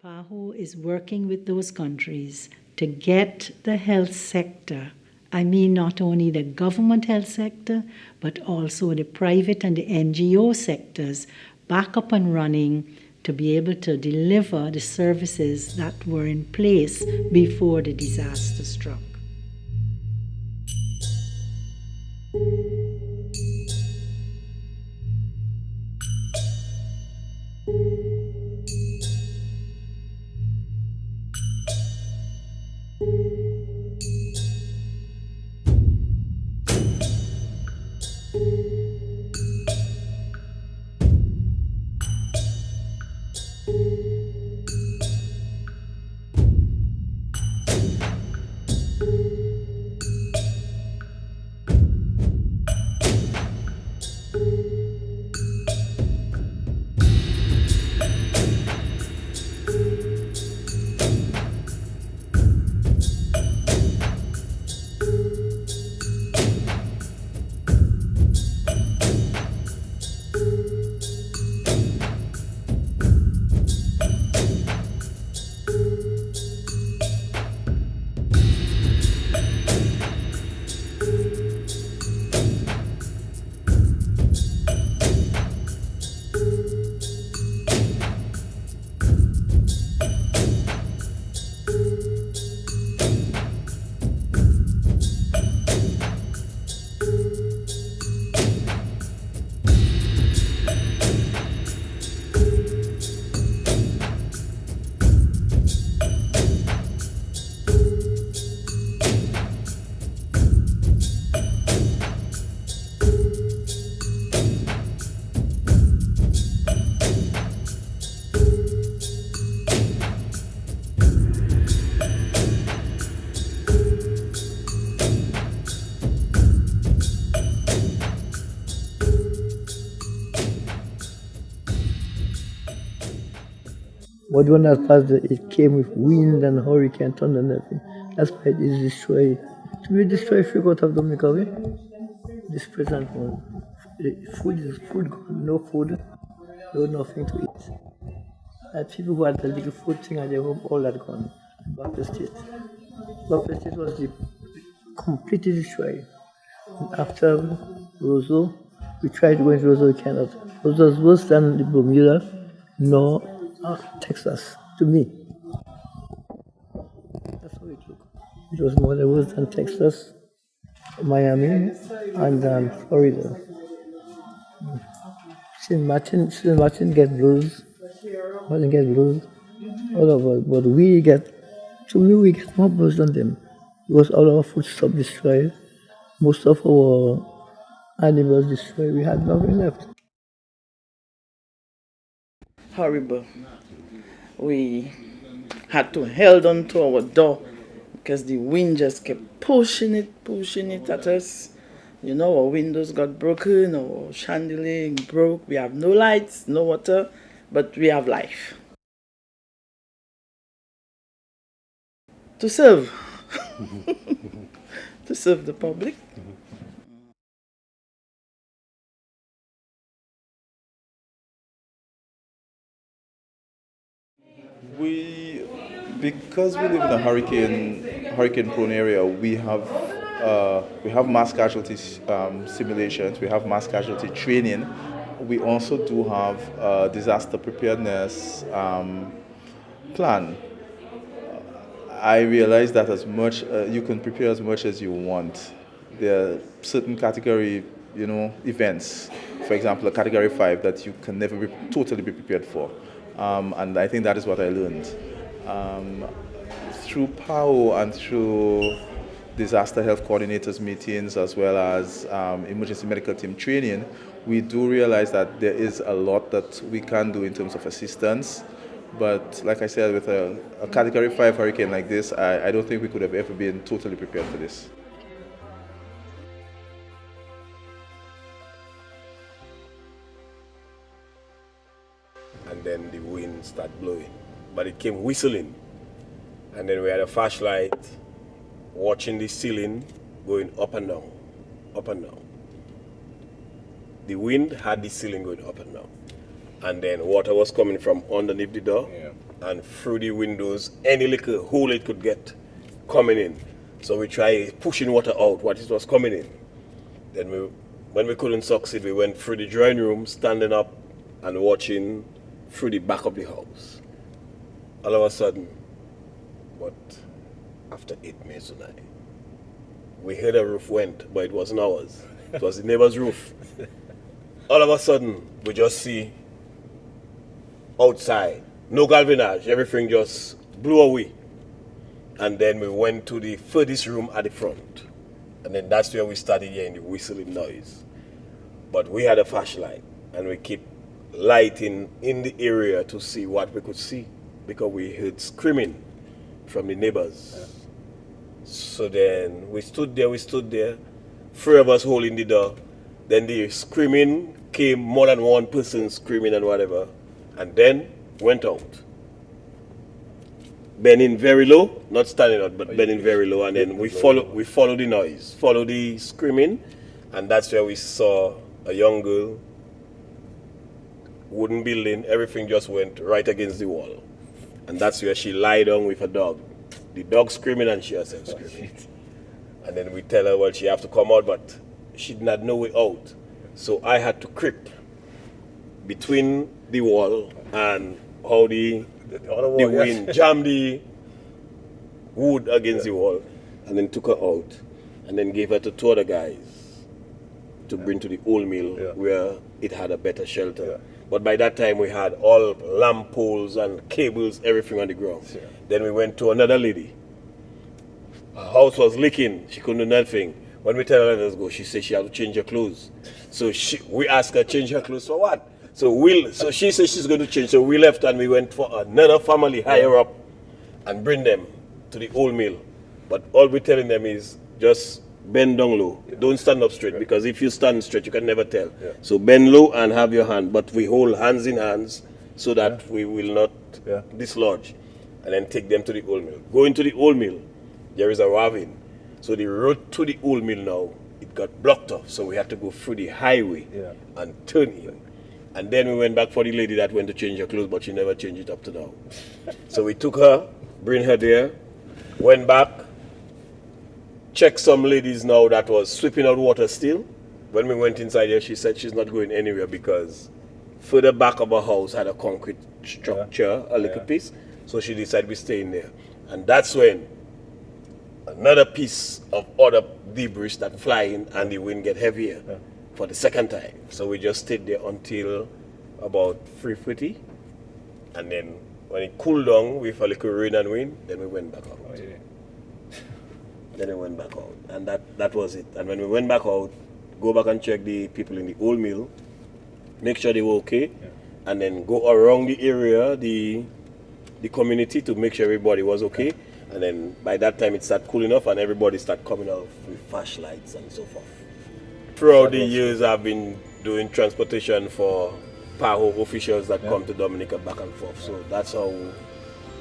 PAHO is working with those countries to get the health sector, I mean not only the government health sector, but also the private and the NGO sectors, back up and running to be able to deliver the services that were in place before the disaster struck. But when that passed, it came with wind and hurricane, thunder and everything. That's why it is destroyed. To be destroyed, freak out of Dominica, way. This present one. Food gone, no food, no nothing to eat. And people who had the little food thing at their home, all that gone. Buffalo State. Buffalo State was completely destroyed. And after Roseau, we tried to go into Roseau, we cannot. Roseau was worse than the Bermuda, nor Texas, to me. That's how it looked. It was more worse than Texas, Miami, and Florida. St. Martin get blues, Martin get blues, all of us. But we get more blues than them. Because all our food stuff destroyed, most of our animals destroyed. We had nothing left. Horrible. We had to hold on to our door because the wind just kept pushing it at us. You know, our windows got broken, our chandelier broke. We have no lights, no water, but we have life. To serve. To serve the public. Because we live in a hurricane-prone area, we have mass casualty simulations. We have mass casualty training. We also do have a disaster preparedness plan. I realize that as much you can prepare as much as you want. There are certain category, events. For example, a category 5 that you can never totally be prepared for. And I think that is what I learned. Through PAHO and through disaster health coordinators meetings as well as emergency medical team training, we do realize that there is a lot that we can do in terms of assistance. But like I said, with a category 5 hurricane like this, I don't think we could have ever been totally prepared for this. And then the wind started blowing. But it came whistling. And then we had a flashlight watching the ceiling going up and down, up and down. The wind had the ceiling going up and down. And then water was coming from underneath the door. Yeah. and through the windows, any little hole it could get coming in. So we tried pushing water out, what it was coming in. Then when we couldn't succeed, we went through the drawing room, standing up and watching through the back of the house. All of a sudden, but after 8 minutes tonight, we heard a roof went, but it wasn't ours. It was the neighbor's roof. All of a sudden, we just see outside, no galvanized, everything just blew away. And then we went to the furthest room at the front. And then that's where we started hearing the whistling noise. But we had a flashlight, and we kept lighting in the area to see what we could see, because we heard screaming from the neighbors. Yeah. So then we stood there, 3 of us holding the door. Then the screaming came, more than one person screaming and whatever, and then went out. Bending very low, not standing up, but bending very low, and then we follow the noise, follow the screaming, and that's where we saw a young girl, wooden building, everything just went right against the wall. And that's where she lied down with a dog. The dog screaming and she herself screaming. And then we tell her, well, she have to come out, but she did not know way out. So I had to creep between the wall and how the wind jammed the wood against the wall, and then took her out, and then gave her to 2 other guys to bring to the old mill where it had a better shelter. Yeah. But by that time we had all lamp poles and cables, everything on the ground. Yeah. Then we went to another lady. Her house was leaking, she couldn't do nothing. When we tell her let us go, she said she had to change her clothes. So we asked her change her clothes for what? So she said she's going to change. So we left and we went for another family higher up and bring them to the old mill. But all we're telling them is just bend down low. Yeah. Don't stand up straight, because if you stand straight, you can never tell. Yeah. So bend low and have your hand, but we hold hands in hands so that we will not dislodge. And then take them to the old mill. Going to the old mill, there is a ravine. So the road to the old mill now, it got blocked off. So we had to go through the highway and turn in. And then we went back for the lady that went to change her clothes, but she never changed it up to now. So we took her, bring her there, went back, checked some ladies now that was sweeping out water still. When we went inside there, she said she's not going anywhere because further back of her house had a concrete structure, a little piece. So she decided we stay in there. And that's when another piece of other debris that flying and the wind get heavier for the second time. So we just stayed there until about 3:30. And then when it cooled down with a little rain and wind, then we went back out. Oh, yeah. Then we went back out, and that was it. And when we went back out, go back and check the people in the old mill, make sure they were okay, and then go around the area, the community, to make sure everybody was okay. And then by that time it started cooling off and everybody started coming out with flashlights and so forth. Throughout the years I've been doing transportation for PAHO officials that come to Dominica back and forth. So that's how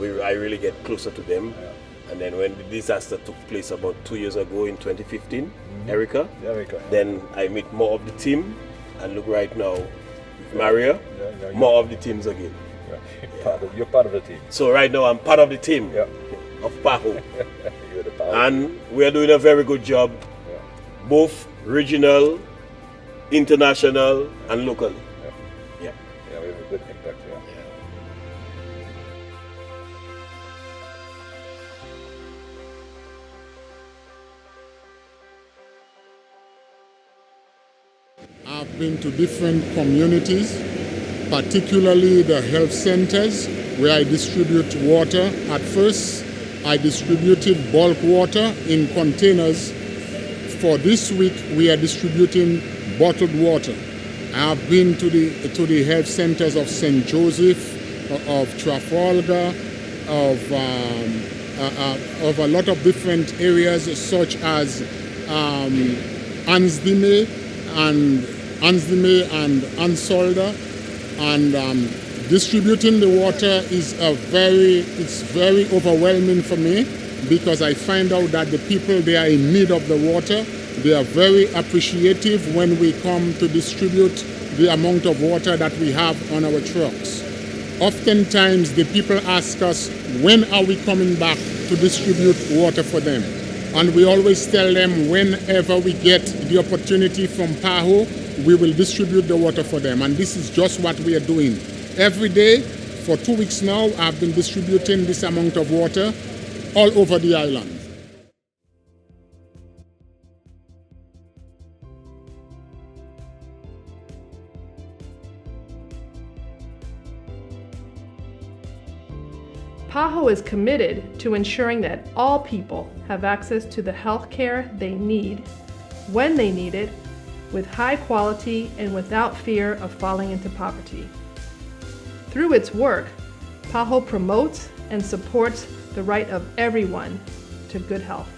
I really get closer to them. And then when the disaster took place about 2 years ago in 2015, Erica, then I meet more of the team, and look right now with Maria, more of the teams again. You're part of the team. So right now I'm part of the team of PAHO. You're the PAHO. And we're doing a very good job, both regional, international, and local. Yeah, we have a good impact here. I've been to different communities, particularly the health centers where I distribute water. At first, I distributed bulk water in containers. For this week, we are distributing bottled water. I've been to the health centers of St. Joseph, of Trafalgar, of a lot of different areas such as Ansdime and Ansolda, and distributing the water is it's very overwhelming for me, because I find out that the people, they are in need of the water. They are very appreciative when we come to distribute the amount of water that we have on our trucks. Oftentimes the people ask us, when are we coming back to distribute water for them? And we always tell them whenever we get the opportunity from PAHO, we will distribute the water for them. And this is just what we are doing. Every day, for 2 weeks now, I've been distributing this amount of water all over the island. PAHO is committed to ensuring that all people have access to the health care they need, when they need it, with high quality and without fear of falling into poverty. Through its work, PAHO promotes and supports the right of everyone to good health.